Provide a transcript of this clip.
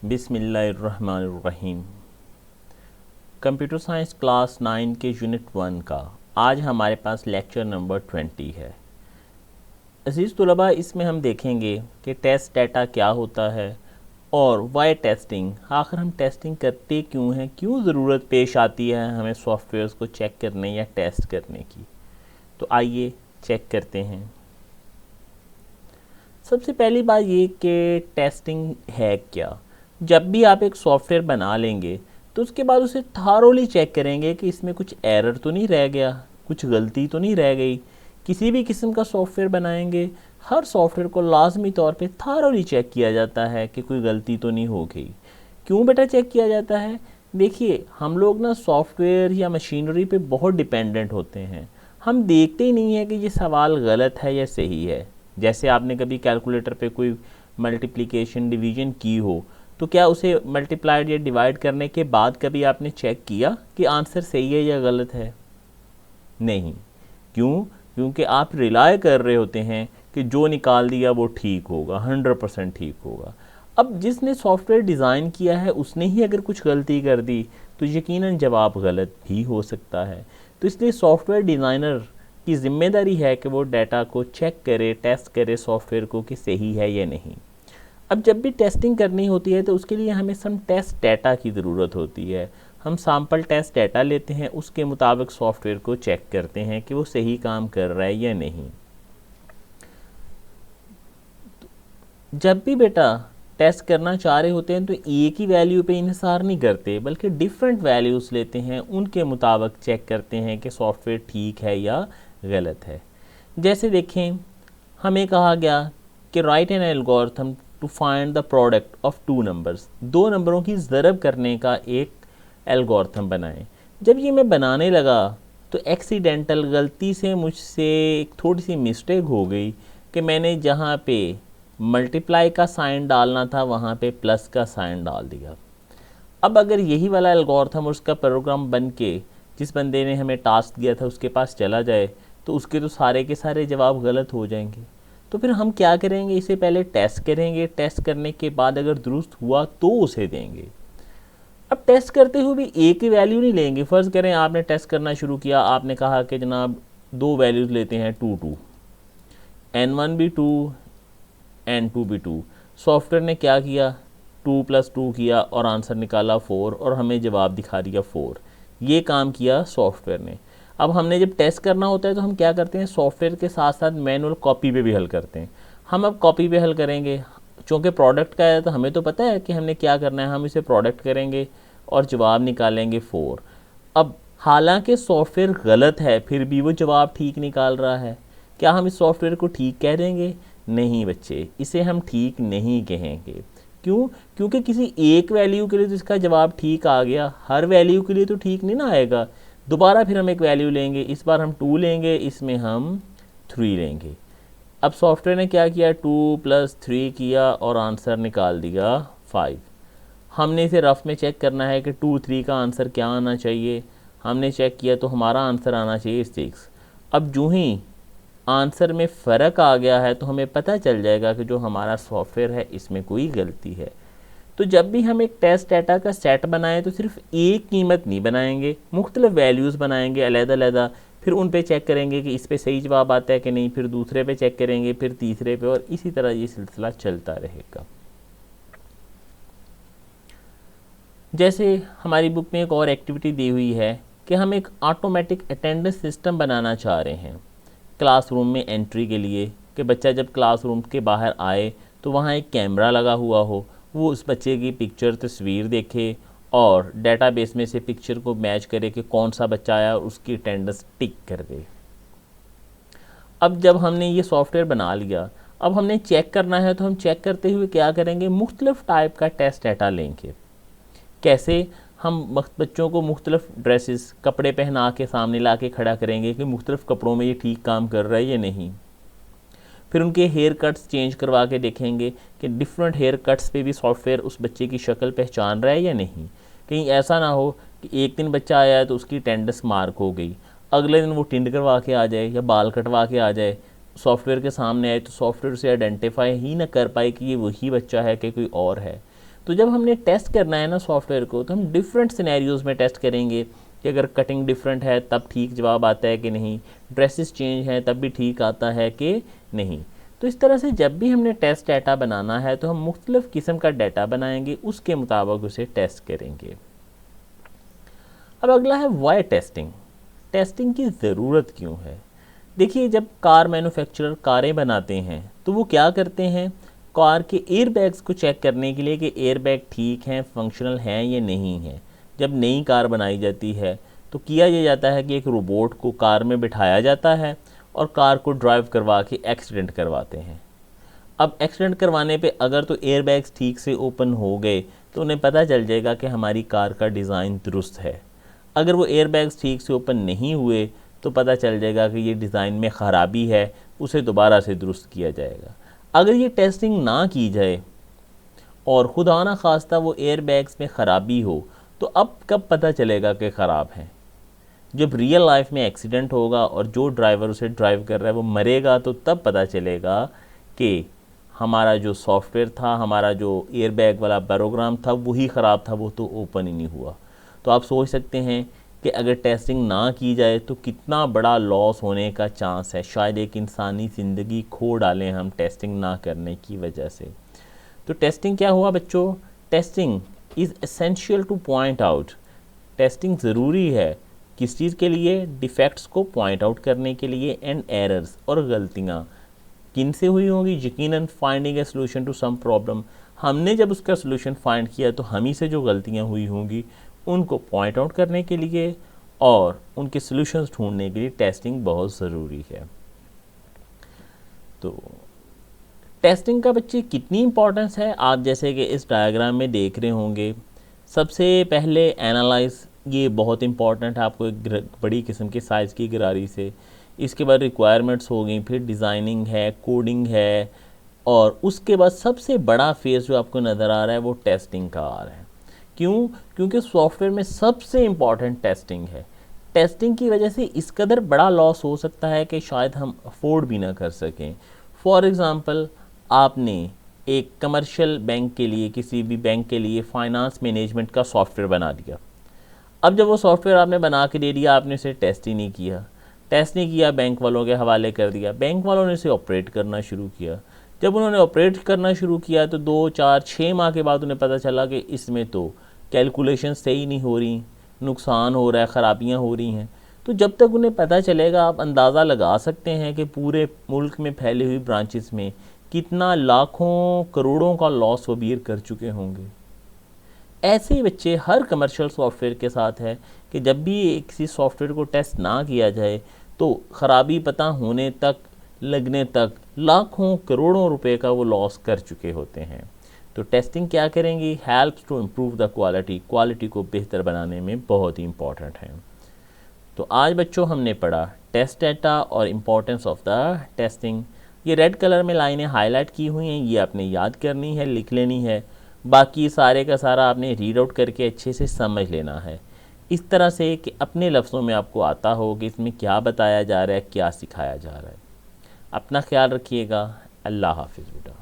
बिस्मिल्लाहिर्रहमानिर्रहीम। Computer science class 9 के unit 1 का आज हमारे पास लेक्चर नंबर 20 है। अजीज़ तुलबा, इसमें हम देखेंगे कि टेस्ट डाटा क्या होता है और वाई टेस्टिंग, आखिर हम टेस्टिंग करते क्यों हैं, क्यों ज़रूरत पेश आती है हमें सॉफ्टवेयर्स को चेक करने या टेस्ट करने की। तो आइए चेक करते हैं। सबसे पहली बात ये कि टेस्टिंग है क्या। जब भी आप एक सॉफ्टवेयर बना लेंगे तो उसके बाद उसे थारोली चेक करेंगे कि इसमें कुछ एरर तो नहीं रह गया, कुछ गलती तो नहीं रह गई। किसी भी किस्म का सॉफ्टवेयर बनाएंगे, हर सॉफ्टवेयर को लाजमी तौर पे थारोली चेक किया जाता है कि कोई गलती तो नहीं हो गई। क्यों बेटा चेक किया जाता है? देखिए, हम लोग ना सॉफ्टवेयर या मशीनरी पे बहुत डिपेंडेंट होते हैं। हम देखते ही नहीं है कि ये सवाल गलत है या सही है। जैसे आपने कभी कैलकुलेटर पे कोई मल्टीप्लिकेशन डिवीजन की हो, तो क्या उसे मल्टीप्लाइड या डिवाइड करने के बाद कभी आपने चेक किया कि आंसर सही है या गलत है? नहीं। क्यों? क्योंकि आप रिलाय कर रहे होते हैं कि जो निकाल दिया वो ठीक होगा, 100% ठीक होगा। अब जिसने सॉफ्टवेयर डिज़ाइन किया है उसने ही अगर कुछ गलती कर दी तो यकीनन जवाब गलत भी हो सकता है। तो इसलिए सॉफ्टवेयर डिज़ाइनर की ज़िम्मेदारी है कि वो डाटा को चेक करे, टेस्ट करे सॉफ्टवेयर को कि सही है या नहीं। अब जब भी टेस्टिंग करनी होती है तो उसके लिए हमें सम टेस्ट डाटा की ज़रूरत होती है। हम सैम्पल टेस्ट डाटा लेते हैं, उसके मुताबिक सॉफ्टवेयर को चेक करते हैं कि वो सही काम कर रहा है या नहीं। जब भी बेटा टेस्ट करना चाह रहे होते हैं तो एक ही वैल्यू पे इन्हिसार नहीं करते, बल्कि डिफरेंट वैल्यूज़ लेते हैं, उनके मुताबिक चेक करते हैं कि सॉफ्टवेयर ठीक है या गलत है। जैसे देखें, हमें कहा गया कि write an algorithm to find the product of two numbers, दो नंबरों की ज़रब करने का एक एल्गोरिथम बनाएं। जब ये मैं बनाने लगा तो एक्सीडेंटल गलती से मुझसे एक थोड़ी सी मिस्टेक हो गई कि मैंने जहाँ पे मल्टीप्लाई का साइन डालना था वहाँ पे प्लस का साइन डाल दिया। अब अगर यही वाला एल्गोरिथम और उसका प्रोग्राम बन के जिस बंदे ने हमें टास्क दिया था उसके पास चला जाए तो उसके तो सारे के सारे जवाब गलत हो जाएंगे। तो फिर हम क्या करेंगे, इसे पहले टेस्ट करेंगे, टेस्ट करने के बाद अगर दुरुस्त हुआ तो उसे देंगे। अब टेस्ट करते हुए भी एक ही वैल्यू नहीं लेंगे। फ़र्ज़ करें आपने टेस्ट करना शुरू किया, आपने कहा कि जनाब दो वैल्यूज़ लेते हैं 2 2, N1 भी 2 N2 भी 2। सॉफ्टवेयर ने क्या किया, 2 + 2 किया और आंसर निकाला 4 और हमें जवाब दिखा दिया 4। ये काम किया सॉफ्टवेयर ने। अब हमने जब टेस्ट करना होता है तो हम क्या करते हैं, सॉफ्टवेयर के साथ साथ मैनुअल कॉपी पे भी हल करते हैं। हम अब कॉपी पे हल करेंगे, चूँकि प्रोडक्ट का है तो हमें तो पता है कि हमने क्या करना है। हम इसे प्रोडक्ट करेंगे और जवाब निकालेंगे 4। अब हालांकि सॉफ्टवेयर गलत है फिर भी वो जवाब ठीक निकाल रहा है। क्या हम इस सॉफ्टवेयर को ठीक कह देंगे? नहीं बच्चे, इसे हम ठीक नहीं कहेंगे। क्यों? क्योंकि किसी एक वैल्यू के लिए तो इसका जवाब ठीक आ गया, हर वैल्यू के लिए तो ठीक नहीं ना आएगा। दोबारा फिर हम एक वैल्यू लेंगे, इस बार हम 2 लेंगे, इसमें हम 3 लेंगे। अब सॉफ्टवेयर ने क्या किया, 2 + 3 किया और आंसर निकाल दिया 5। हमने इसे रफ में चेक करना है कि 2 3 का आंसर क्या आना चाहिए। हमने चेक किया तो हमारा आंसर आना चाहिए 6। अब जो ही आंसर में फ़र्क आ गया है तो हमें पता चल जाएगा कि जो हमारा सॉफ्टवेयर है इसमें कोई गलती है। तो जब भी हम एक टेस्ट डाटा का सेट बनाएं तो सिर्फ एक कीमत नहीं बनाएंगे, मुख्तलिफ वैल्यूज़ बनाएंगे अलग-अलग, फिर उन पे चेक करेंगे कि इस पे सही जवाब आता है कि नहीं, फिर दूसरे पे चेक करेंगे, फिर तीसरे पे, और इसी तरह ये सिलसिला चलता रहेगा। जैसे हमारी बुक में एक और एक्टिविटी दी हुई है कि हम एक ऑटोमेटिक अटेंडेंस सिस्टम बनाना चाह रहे हैं क्लासरूम में एंट्री के लिए, कि बच्चा जब क्लासरूम के बाहर आए तो वहाँ एक कैमरा लगा हुआ हो, वो उस बच्चे की पिक्चर तस्वीर देखे और डेटाबेस में से पिक्चर को मैच करे कि कौन सा बच्चा आया और उसकी अटेंडेंस टिक कर दे। अब जब हमने ये सॉफ्टवेयर बना लिया, अब हमने चेक करना है तो हम चेक करते हुए क्या करेंगे, मुख्तलिफ टाइप का टेस्ट डाटा लेंगे। कैसे? हम बच्चों को मुख्तलिफ ड्रेसेस, कपड़े पहना के सामने ला के खड़ा करेंगे कि मुख्तलिफ कपड़ों में ये ठीक काम कर रहा है या नहीं। फिर उनके हेयर कट्स चेंज करवा के देखेंगे कि डिफरेंट हेयर कट्स पे भी सॉफ्टवेयर उस बच्चे की शक्ल पहचान रहा है या नहीं। कहीं ऐसा ना हो कि एक दिन बच्चा आया है तो उसकी अटेंडेंस मार्क हो गई, अगले दिन वो टिंड करवा के आ जाए या बाल कटवा के आ जाए, सॉफ्टवेयर के सामने आए तो सॉफ्टवेयर उसे आइडेंटिफाई ही ना कर पाए कि ये वही बच्चा है कि कोई और है। तो जब हमने टेस्ट करना है ना सॉफ्टवेयर को, तो हम डिफरेंट सिनेरियोज़ में टेस्ट करेंगे कि अगर कटिंग डिफरेंट है तब ठीक जवाब आता है कि नहीं, ड्रेसेस चेंज है तब भी ठीक आता है कि नहीं। तो इस तरह से जब भी हमने टेस्ट डाटा बनाना है तो हम मुख्तलिफ़ किस्म का डाटा बनाएंगे, उसके मुताबिक उसे टेस्ट करेंगे। अब अगला है वाई टेस्टिंग। टेस्टिंग की ज़रूरत क्यों है? देखिए, जब कार मैन्युफैक्चरर कारें बनाते हैं तो वो क्या करते हैं, कार के एयर बैग्स को चेक करने के लिए कि एयर बैग ठीक हैं, फंक्शनल हैं या नहीं हैं। जब नई कार बनाई जाती है तो किया ये जाता है कि एक रोबोट को कार में बिठाया जाता है और कार को ड्राइव करवा के एक्सीडेंट करवाते हैं। अब एक्सीडेंट करवाने पे अगर तो एयर बैग्स ठीक से ओपन हो गए तो उन्हें पता चल जाएगा कि हमारी कार का डिज़ाइन दुरुस्त है। अगर वो एयर बैग्स ठीक से ओपन नहीं हुए तो पता चल जाएगा कि ये डिज़ाइन में ख़राबी है, उसे दोबारा से दुरुस्त किया जाएगा। अगर ये टेस्टिंग ना की जाए और खुदा ना खास्ता वो एयर बैग्स में ख़राबी हो, तो अब कब पता चलेगा कि ख़राब है? जब रियल लाइफ में एक्सीडेंट होगा और जो ड्राइवर उसे ड्राइव कर रहा है वो मरेगा, तो तब पता चलेगा कि हमारा जो सॉफ्टवेयर था, हमारा जो एयर बैग वाला प्रोग्राम था वही ख़राब था, वो तो ओपन ही नहीं हुआ। तो आप सोच सकते हैं कि अगर टेस्टिंग ना की जाए तो कितना बड़ा लॉस होने का चांस है। शायद एक इंसानी ज़िंदगी खो डालें हम टेस्टिंग ना करने की वजह से। तो टेस्टिंग क्या हुआ बच्चों? Testing is essential two point out. Testing ज़रूरी है किस चीज़ के लिए? डिफेक्ट्स को पॉइंट आउट करने के लिए, एंड एरर्स, और गलतियाँ किन से हुई होंगी? यकीनन finding a solution to some problem. हमने जब उसका सोल्यूशन फाइंड किया तो हम ही से जो गलतियाँ हुई होंगी उनको पॉइंट आउट करने के लिए और उनके सॉल्यूशंस ढूंढने के लिए टेस्टिंग बहुत ज़रूरी है। तो टेस्टिंग का बच्चे कितनी इंपॉर्टेंस है, आप जैसे कि इस डायग्राम में देख रहे होंगे। सबसे पहले एनालाइज, ये बहुत इंपॉर्टेंट है आपको एक बड़ी किस्म के साइज़ की गरारी से। इसके बाद रिक्वायरमेंट्स हो गई, फिर डिज़ाइनिंग है, कोडिंग है, और उसके बाद सबसे बड़ा फेज़ जो आपको नज़र आ रहा है वो टेस्टिंग का आ रहा है। क्यों? क्योंकि सॉफ्टवेयर में सबसे इम्पॉर्टेंट टेस्टिंग है। टेस्टिंग की वजह से इस कदर बड़ा लॉस हो सकता है कि शायद हम अफोर्ड भी ना कर सकें। फॉर एग्ज़ाम्पल, आपने एक कमर्शियल बैंक के लिए, किसी भी बैंक के लिए फाइनेंस मैनेजमेंट का सॉफ्टवेयर बना दिया। अब जब वो सॉफ्टवेयर आपने बना के दे दिया, आपने इसे टेस्ट ही नहीं किया, बैंक वालों के हवाले कर दिया। बैंक वालों ने इसे ऑपरेट करना शुरू किया। जब उन्होंने ऑपरेट करना शुरू किया तो 2, 4, 6 माह के बाद उन्हें पता चला कि इसमें तो कैलकुलेशन सही नहीं हो रही, नुकसान हो रहा है, ख़राबियाँ हो रही हैं। तो जब तक उन्हें पता चलेगा, आप अंदाज़ा लगा सकते हैं कि पूरे मुल्क में फैली हुई ब्रांचेस में कितना लाखों करोड़ों का लॉस वो बीयर कर चुके होंगे। ऐसे ही बच्चे हर कमर्शियल सॉफ्टवेयर के साथ है कि जब भी किसी सॉफ्टवेयर को टेस्ट ना किया जाए तो ख़राबी पता होने तक, लगने तक लाखों करोड़ों रुपए का वो लॉस कर चुके होते हैं। तो टेस्टिंग क्या करेंगी? Helps to improve the quality को बेहतर बनाने में बहुत ही इंपॉर्टेंट है। तो आज बच्चों हमने पढ़ा टेस्ट डाटा और इम्पोर्टेंस ऑफ द टेस्टिंग। ये रेड कलर में लाइनें हाईलाइट की हुई हैं, ये आपने याद करनी है, लिख लेनी है। बाकी सारे का सारा आपने रीड आउट करके अच्छे से समझ लेना है, इस तरह से कि अपने लफ्ज़ों में आपको आता हो कि इसमें क्या बताया जा रहा है, क्या सिखाया जा रहा है। अपना ख्याल रखिएगा। अल्लाह हाफिज़ बेटा।